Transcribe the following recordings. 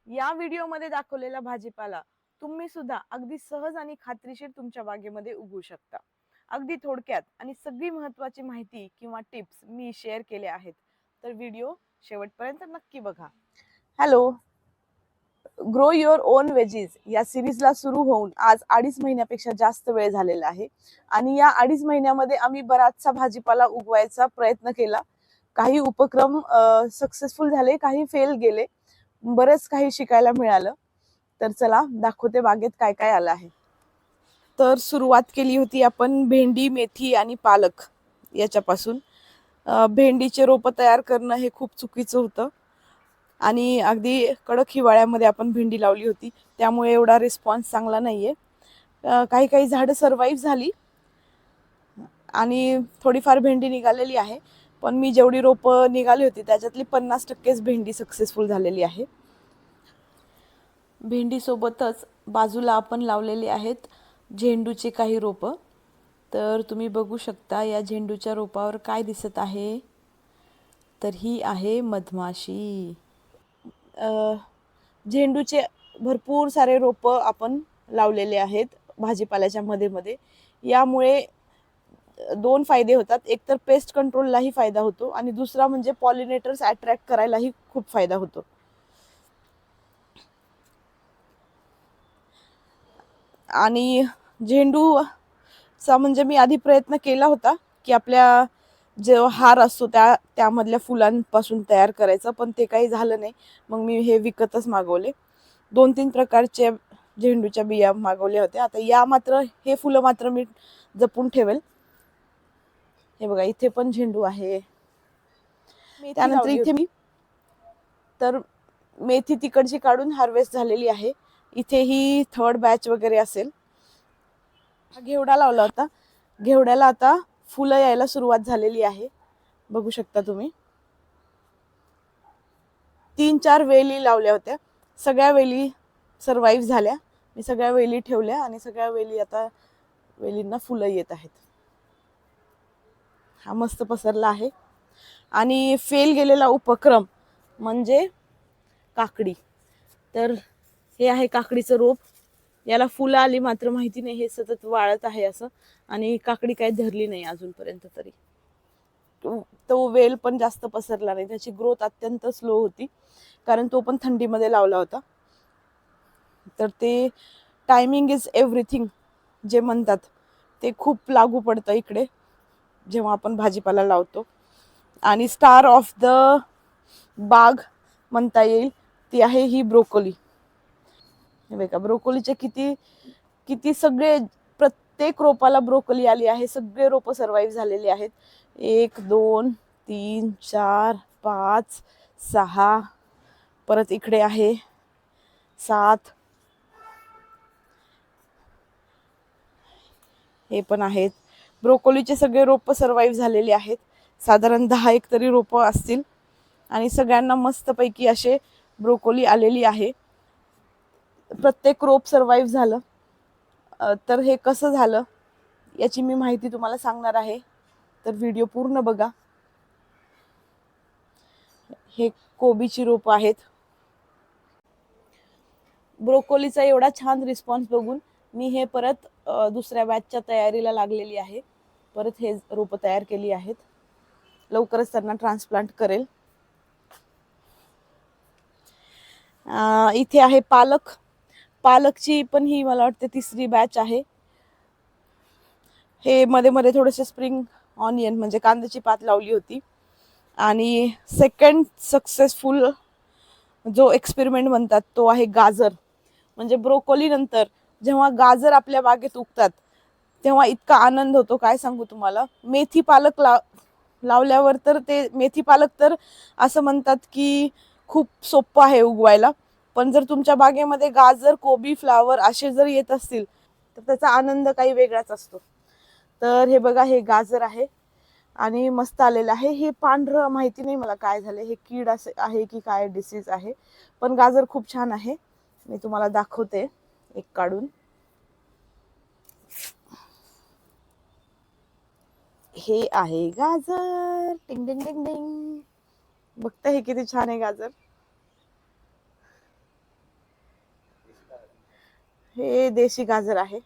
या व्हिडिओमध्ये दाखवलेला भाजीपाला तुम्ही सुद्धा अगदी सहज आणि खात्रीशीर तुमच्या बागेमध्ये उगवू शकता. अगदी थोडक्यात आणि सगळी महत्त्वाची माहिती किंवा टिप्स मी शेअर केल्या आहेत. तर व्हिडिओ शेवटपर्यंत नक्की बघा. Hello, grow your on veggies या सिरीजला सुरू होऊन आज 2.5 महिन्यापेक्षा जास्त वेळ झालेला आहे आणि या 2.5 महिन्यामध्ये आम्ही बराचसा भाजीपाला उगवायचा प्रयत्न केला. काही उपक्रम सक्सेसफुल झाले, काही फेल गेले. बरेच काही शिकायला मिळालं. तर चला दाखवते बागेत काय काय आलं आहे. तर सुरुवात केली होती आपण भेंडी, मेथी आणि पालक याच्यापासून. भेंडीचे रोप तयार करणं हे खूप चुकीचं होतं आणि अगदी कडक हिवाळ्यामध्ये आपण भेंडी लावली होती, त्यामुळे एवढा रिस्पॉन्स चांगला नाहीये. काही काही झाडं सर्वाईव्ह झाली आणि थोडीफार भेंडी निघालेली आहे, पण मी जेवढी रोपं निघाली होती त्याच्यातली 50%च भेंडी सक्सेसफुल झालेली आहे. भेंडी सोबतच बाजूला आपण लावलेले आहेत झेंडूचे काही रोपं. तर तुम्ही बघू शकता या झेंडूच्या रोपावर काय दिसत आहे, तर ही आहे मधमाशी. झेंडूचे भरपूर सारे रोपं आपण लावलेले आहेत भाजीपाल्याच्या मध्ये मध्ये. यामुळे दोन फायदे होतात. एक तर पेस्ट कंट्रोललाही फायदा होतो आणि दुसरा म्हणजे पॉलिनेटर्स अट्रॅक्ट करायलाही खूप फायदा होतो. आणि झेंडूचा म्हणजे मी आधी प्रयत्न केला होता की आपल्या जो हार असतो त्यामधल्या फुलांपासून तयार करायचं, पण ते काही झालं नाही. मग मी हे विकतच मागवले. 2-3 प्रकारचे झेंडूच्या बिया मागवल्या होत्या. आता या मात्र हे फुलं मात्र मी जपून ठेवेल. हे बघा, इथे पण झेंडू आहे. त्यानंतर इथे मी तर मेथी तिकडची काढून हार्वेस्ट झालेली आहे. इथे ही थर्ड बॅच वगैरे असेल. घेवडा लावला होता. घेवड्याला आता फुलं यायला सुरुवात झालेली आहे, बघू शकता तुम्ही. 3-4 वेली लावल्या होत्या, सगळ्या वेली सर्वाईव्ह झाल्या. मी सगळ्या वेली ठेवल्या आणि सगळ्या वेली आता वेलींना फुलं येत आहेत. हा मस्त पसरला आहे. आणि फेल गेलेला उपक्रम म्हणजे काकडी. तर हे आहे काकडीचं रोप. याला फुलं आली मात्र माहिती नाही, हे सतत वाळत आहे असं, आणि काकडी काही धरली नाही अजूनपर्यंत तरी. तो वेल पण जास्त पसरला नाही, त्याची ग्रोथ अत्यंत स्लो होती, कारण तो पण थंडीमध्ये लावला होता. तर ते टायमिंग इज एव्हरीथिंग जे म्हणतात ते खूप लागू पडतं इकडे जेव्हा आपण भाजीपाला लावतो. आणि स्टार ऑफ द बाग म्हणता येईल ती आहे ही ब्रोकोली. हे बघा, ब्रोकोलीचे किती किती सगळे प्रत्येक रोपाला ब्रोकोली आली आहे. सगळे रोप सर्वाईव्ह झालेले आहेत. 1 2 3 4 5 6, परत इकडे आहे 7, हे पण आहेत. ब्रोकोलीचे सगळे रोप सर्वाईव्ह झालेले आहेत. साधारण 10 एक तरी रोप असतील आणि सगळ्यांना मस्तपैकी असे ब्रोकोली आलेली आहे. प्रत्येक रोप सर्वाईव्ह झालं. तर हे कसं झालं याची मी माहिती तुम्हाला सांगणार आहे, तर व्हिडिओ पूर्ण बघा. हे कोबीची रोप आहेत. ब्रोकोलीचा एवढा छान रिस्पॉन्स बघून मी हे परत दुसऱ्या बॅचच्या तयारीला लागलेली आहे. परत हे रोप तयार केली आहेत. लवकरच त्यांना ट्रान्सप्लांट करेल. इथे आहे पालक. पालकची पण ही मला वाटते तिसरी बॅच आहे. हे मध्ये मध्ये थोडेसे स्प्रिंग ऑनियन म्हणजे कांद्याची पात लावली होती. आणि सेकंड सक्सेसफुल जो एक्सपेरिमेंट म्हणतात तो आहे गाजर. म्हणजे ब्रोकोली नंतर जेव्हा गाजर आपल्या बागेत उगतात तेव्हा इतका आनंद होतो, काय सांगू तुम्हाला. मेथी पालक लावल्यावर तर ते मेथी पालक तर असं म्हणतात की खूप सोपं आहे उगवायला, पण जर तुमच्या बागेमध्ये गाजर, कोबी, फ्लावर असे जर येत असतील तर त्याचा आनंद काही वेगळाच असतो. तर हे बघा, हे गाजर आहे आणि मस्त आलेलं आहे. हे पांढरं माहिती नाही मला काय झालंय, हे कीड असे आहे की काय डिसीज आहे, पण गाजर खूप छान आहे. मी तुम्हाला दाखवते एक काढून. हे आहे गाजर. टिंग टिंग टिंग टिंग. बघता हे किती छान आहे गाजर. हे देशी गाजर आहे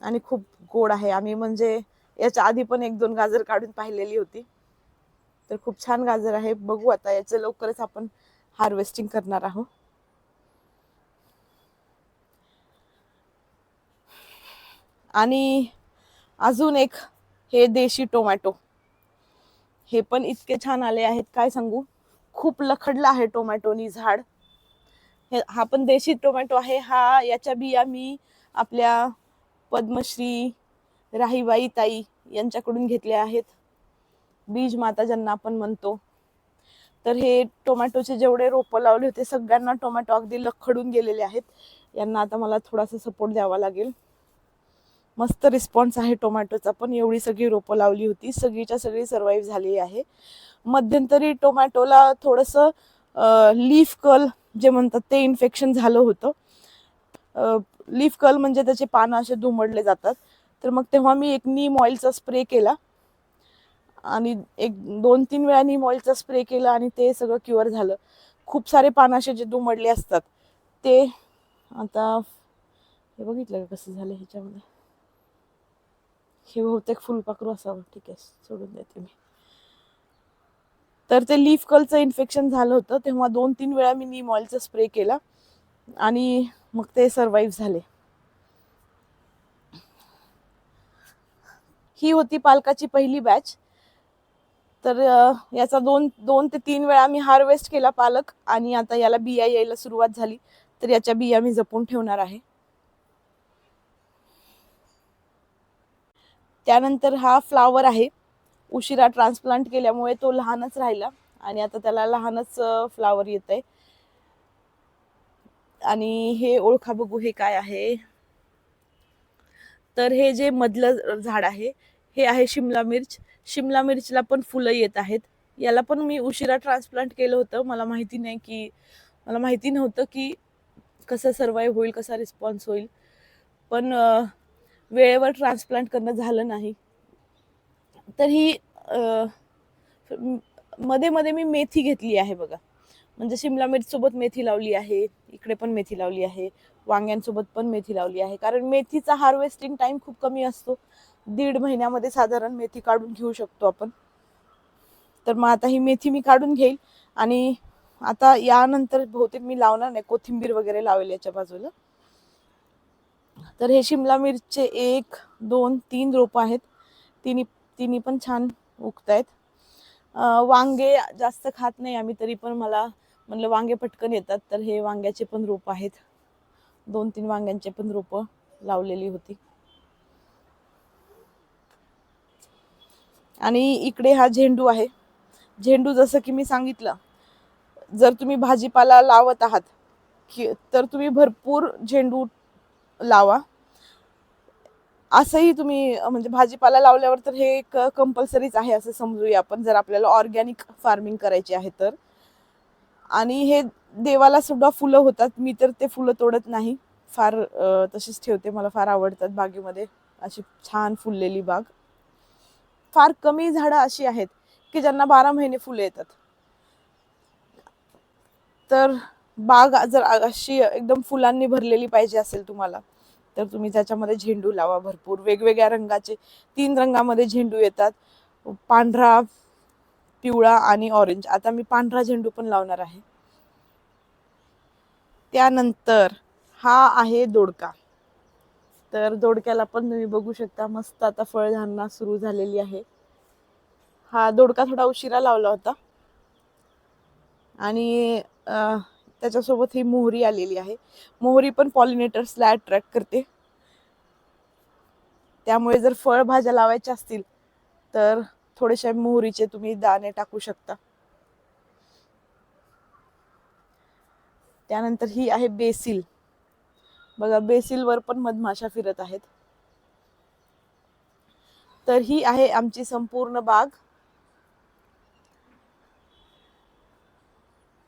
आणि खूप गोड आहे. आम्ही म्हणजे याच्या आधी पण 1-2 गाजर काढून पाहिलेली होती. तर खूप छान गाजर आहे. बघू आता याचं लवकरच आपण हार्वेस्टिंग करणार आहोत. आणि अजून एक हे देशी टोमॅटो, हे पण इतके छान आले आहेत काय सांगू. खूप लखडला आहे टोमॅटोनी झाड. हा पण देशी टोमॅटो आहे. याच्या बिया मी आपल्या पद्मश्री राहीबाई ताई यांच्याकडून घेतल्या आहेत, बीज माता ज्यांना आपण म्हणतो. तर हे टोमॅटोचे जेवढे रोपं लावले होते सगळ्यांना टोमॅटो अगदी लखडून गेलेले आहेत. यांना आता मला थोडासा सपोर्ट द्यावा लागेल. मस्त रिस्पॉन्स आहे टोमॅटोचा पण. एवढी सगळी रोपं लावली होती, सगळीच्या सगळी सर्वाईव्ह झाली आहे. मध्यंतरी टोमॅटोला थोडंसं लीफ कर्ल जे म्हणतात ते इन्फेक्शन झालं होतं. लीफ कर्ल म्हणजे त्याचे पानं असे दुमडले जातात. तर मग तेव्हा मी एक नीम ऑइलचा स्प्रे केला आणि 1-2-3 वेळा नीम ऑइलचा स्प्रे केला आणि ते सगळं क्युअर झालं. खूप सारे पानं असे जे दुमडले असतात ते आता हे बघितलं का कसं झालं ह्याच्यामध्ये. हे बहुतेक फुलपाखरू असावं. ठीक आहे, सोडून देते मी. तर ते लीफ कर्लचं इन्फेक्शन झालं होतं तेव्हा 2-3 वेळा मी नीम ऑइलचा स्प्रे केला आणि मग ते सर्वाईव्ह झाले. ही होती पालकाची पहिली बॅच. तर याचा 2 ते 3 वेळा मी हार्वेस्ट केला पालक आणि आता याला बिया यायला सुरुवात झाली. तर याच्या बिया मी जपून ठेवणार आहे. त्यानंतर हा फ्लावर आहे. उशिरा ट्रान्सप्लांट केल्यामुळे तो लहानच राहिला आणि आता त्याला लहानच फ्लावर येतंय. आणि हे ओळखा बघू हे काय आहे. तर हे जे मधलं झाड आहे हे आहे शिमला मिर्च. शिमला मिरचला पण फुलं येत आहेत. याला पण मी उशिरा ट्रान्सप्लांट केलं होतं. मला माहिती नव्हतं की कसं सर्वाईव्ह होईल, कसा रिस्पॉन्स होईल. पण वेळेवर ट्रान्सप्लांट करणं झालं नाही. तर ही मध्ये मध्ये मी मेथी घेतली आहे बघा. म्हणजे शिमला मिरच सोबत मेथी लावली आहे, इकडे पण मेथी लावली आहे, वांग्यांसोबत पण मेथी लावली आहे. कारण मेथीचा हार्वेस्टिंग टाइम खूप कमी असतो. 1.5 महिन्यामध्ये साधारण मेथी काढून घेऊ शकतो आपण. तर मग आता ही मेथी मी काढून घेईल आणि आता यानंतर बहुतेक मी लावणार नाही, कोथिंबीर वगैरे लावेल याच्या बाजूला. तर हे शिमला मिरचचे 1-2-3 रोप आहेत. तिन्ही पण छान उगतायत. वांगे जास्त खात नाही आम्ही, तरी पण मला म्हणलं वांगे पटकन येतात. तर हे वांग्याचे पण रोप आहेत. 2-3 वांग्यांचे पण रोप लावलेली होती. आणि इकडे हा झेंडू आहे. झेंडू जसं की मी सांगितलं, जर तुम्ही भाजीपाला लावत आहात तर तुम्ही भरपूर झेंडू लावा. असंही तुम्ही म्हणजे भाजीपाला लावल्यावर तर हे एक कंपल्सरीच आहे असं समजूया आपण, जर आपल्याला ऑर्गॅनिक फार्मिंग करायची आहे तर. आणि हे देवाला सुद्धा फुलं होतात. मी तर ते फुलं तोडत नाही, फार तशीच ठेवते. मला फार आवडतात बागेमध्ये अशी छान फुललेली बाग. फार कमी झाडं अशी आहेत की ज्यांना 12 महिने फुलं येतात. तर बाग जर अशी एकदम फुलांनी भरलेली पाहिजे असेल तुम्हाला तर तुम्ही त्याच्यामध्ये झेंडू लावा भरपूर. वेगवेगळ्या रंगाचे 3 रंगामध्ये झेंडू येतात, पांढरा, पिवळा आणि ऑरेंज. आता मी पांढरा झेंडू पण लावणार आहे. त्यानंतर हा आहे दोडका. तर दोडक्याला पण तुम्ही बघू शकता मस्त आता फळधारणा सुरू झालेली आहे. हा दोडका थोडा उशिरा लावला होता आणि त्याच्यासोबत ही मोहरी आलेली आहे. मोहरी पण पॉलिनेटर्सला अट्रॅक्ट करते. त्यामुळे जर फळभाज्या लावायच्या असतील तर थोडेसे मोहरीचे तुम्ही दाणे टाकू शकता. त्यानंतर ही आहे बेसिल. बघा बेसिलवर पण मधमाशा फिरत आहेत. तर ही आहे आमची संपूर्ण बाग.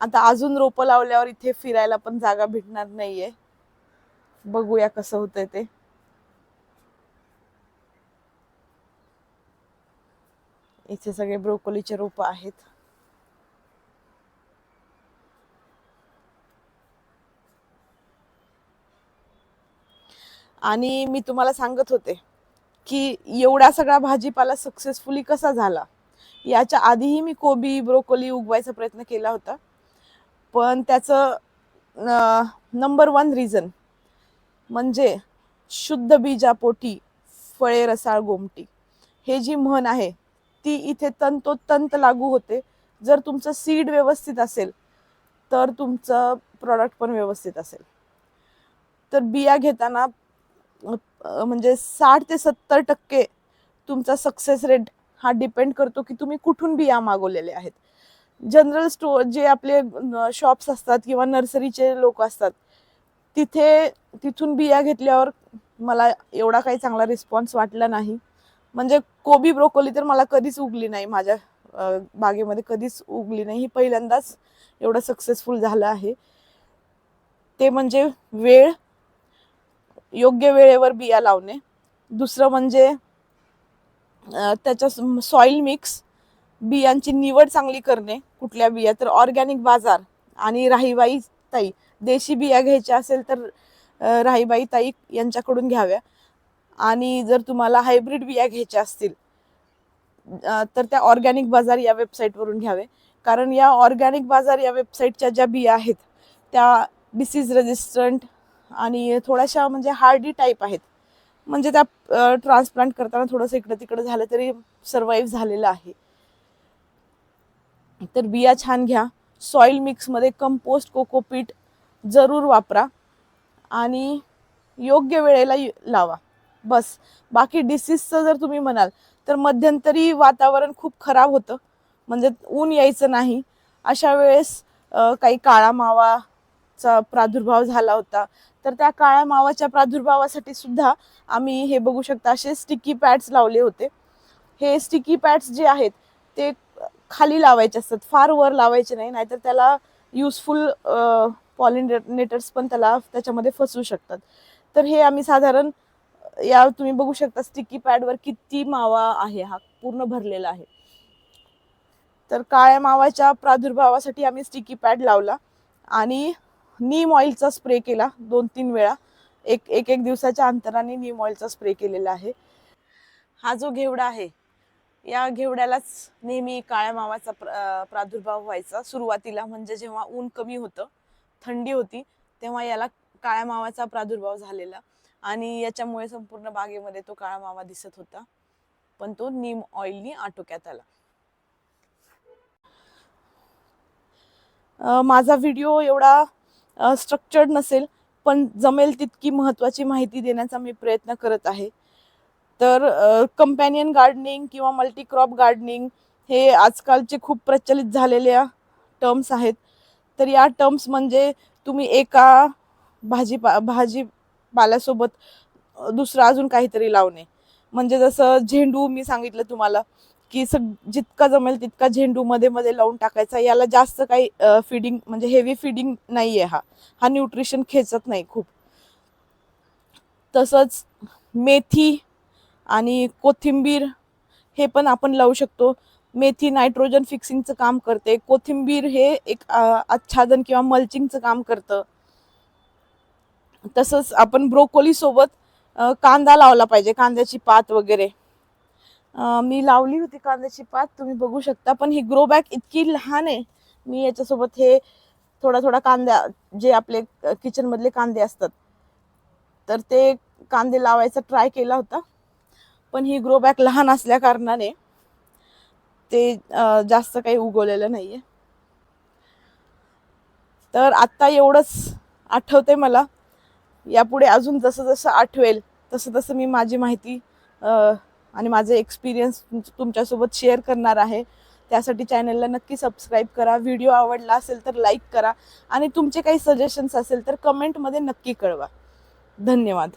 आता अजून रोपं लावल्यावर इथे फिरायला पण जागा भेटणार नाहीये. बघूया कसं होतंय ते. इथे सगळे ब्रोकोलीचे रोप आहेत. आणि मी तुम्हाला सांगत होते की एवढा सगळा भाजीपाला सक्सेसफुली कसा झाला. याच्या आधीही मी कोबी ब्रोकोली उगवायचा प्रयत्न केला होता, पण त्याचं नंबर 1 रिझन म्हणजे शुद्ध बीजापोटी फळे रसाळ गोमटी, हे जी म्हण आहे ती इथे तंतोतंत लागू होते. जर तुमचं सीड व्यवस्थित असेल तर तुमचं प्रॉडक्ट पण व्यवस्थित असेल. तर बिया घेताना म्हणजे 60 ते 70% तुमचा सक्सेस रेट हा डिपेंड करतो की तुम्ही कुठून बिया मागवलेले आहेत. जनरल स्टोअर जे आपले शॉप्स असतात किंवा नर्सरीचे लोक असतात, तिथून बिया घेतल्यावर मला एवढा काही चांगला रिस्पॉन्स वाटला नाही. म्हणजे कोबी ब्रोकोली तर मला कधीच उगली नाही, माझ्या बागेमध्ये कधीच उगली नाही. ही पहिल्यांदाच एवढं सक्सेसफुल झालं आहे. ते म्हणजे योग्य वेळेवर बिया लावणे. दुसरं म्हणजे त्याच्या सॉइल मिक्स, बियांची निवड चांगली करणे. कुठल्या बिया तर ऑर्गॅनिक बाजार आणि राहीबाई ताई, देशी बिया घ्यायच्या असेल तर राहीबाई ताई यांच्याकडून घ्याव्या. आणि जर तुम्हाला हायब्रिड बिया घ्यायच्या असतील तर त्या ऑर्गॅनिक बाजार या वेबसाईटवरून घ्यावे. कारण या ऑर्गॅनिक बाजार या वेबसाईटच्या ज्या बिया आहेत त्या डिसीज रेजिस्टंट आणि थोड्याशा म्हणजे हार्डी टाईप आहेत. म्हणजे त्या ट्रान्सप्लांट करताना थोडंसं इकडं तिकडं झालं तरी सर्वाईव्ह झालेलं आहे. तर बिया छान घ्या. सॉइल मिक्समध्ये कंपोस्ट कोकोपीट जरूर वापरा आणि योग्य वेळेला लावा. बस. बाकी डिसीजचं जर तुम्ही म्हणाल तर मध्यंतरी वातावरण खूप खराब होतं, म्हणजे ऊन यायचं नाही. अशा वेळेस काही काळा मावाचा प्रादुर्भाव झाला होता. तर त्या काळ्या मावाच्या प्रादुर्भावासाठी सुद्धा आम्ही हे बघू शकता असे स्टिकी पॅड्स लावले होते. हे स्टिकी पॅड्स जे आहेत ते खाली लावायचे असतात, फार वर लावायचे नाही, नाहीतर त्याला युजफुल पॉलिनेटर्स पण त्याच्यामध्ये फसवू शकतात. तर हे आम्ही साधारण तुम्ही बघू शकता स्टिकी पॅडवर किती मावा आहे, हा पूर्ण भरलेला आहे. तर काळ्या मावाच्या प्रादुर्भावासाठी आम्ही स्टिकी पॅड लावला आणि नीम ऑइलचा स्प्रे केला 2-3 वेळा. एक दिवसाच्या अंतराने नीम ऑइलचा स्प्रे केलेला आहे. हा जो घेवडा आहे या घेवड्यालाच नेहमी काळ्या मावाचा प्रादुर्भाव व्हायचा सुरुवातीला. म्हणजे जेव्हा ऊन कमी होतं, थंडी होती, तेव्हा याला काळ्या मावाचा प्रादुर्भाव झालेला आणि याच्यामुळे संपूर्ण बागेमध्ये तो काळा मावा दिसत होता. पण तो नीम ऑइलनी आटोक्यात आला. माझा व्हिडिओ एवढा स्ट्रक्चर्ड नसेल, पण जमेल तितकी महत्त्वाची माहिती देण्याचा मी प्रयत्न करत आहे. तर कंपॅनियन गार्डनिंग किंवा मल्टीक्रॉप गार्डनिंग हे आजकालचे खूप प्रचलित झालेल्या टर्म्स आहेत. तर या टर्म्स म्हणजे तुम्ही एका भाजीपाल्यासोबत दुसरं अजून काहीतरी लावणे. म्हणजे जसं झेंडू मी सांगितलं तुम्हाला की जितका जमेल तितका झेंडू मध्ये मध्ये लावून टाकायचा. याला जास्त काही फीडिंग म्हणजे हेवी फीडिंग नाहीये. हा न्यूट्रिशन खेचत नाही खूप. तसंच मेथी आणि कोथिंबीर हे पण आपण लावू शकतो. मेथी नायट्रोजन फिक्सिंगचं काम करते. कोथिंबीर हे एक आच्छादन किंवा मल्चिंगचं काम करतं. तसंच आपण ब्रोकोली सोबत कांदा लावला पाहिजे, कांद्याची पात वगैरे. मी लावली होती कांद्याची पात, तुम्ही बघू शकता. पण ही ग्रो बॅग इतकी लहान आहे, मी याच्यासोबत हे थोडा कांदा जे आपले किचन मधले कांदे असतात तर ते कांदे लावायचा ट्राय केला होता. पण ही ग्रो बॅग लहान असल्या कारणाने ते जास्त काही उगवलेलं नाहीये. तर आता एवढंच आठवते मला. यापुढे अजून जसं जसं आठवेल तसं तसं मी माझी माहिती आणि माझे एक्सपिरियन्स तुमच्यासोबत शेअर करणार आहे. त्यासाठी चॅनलला नक्की सबस्क्राईब करा. व्हिडिओ आवडला असेल तर लाईक करा आणि तुमचे काही सजेशन्स असेल तर कमेंटमध्ये नक्की कळवा. धन्यवाद.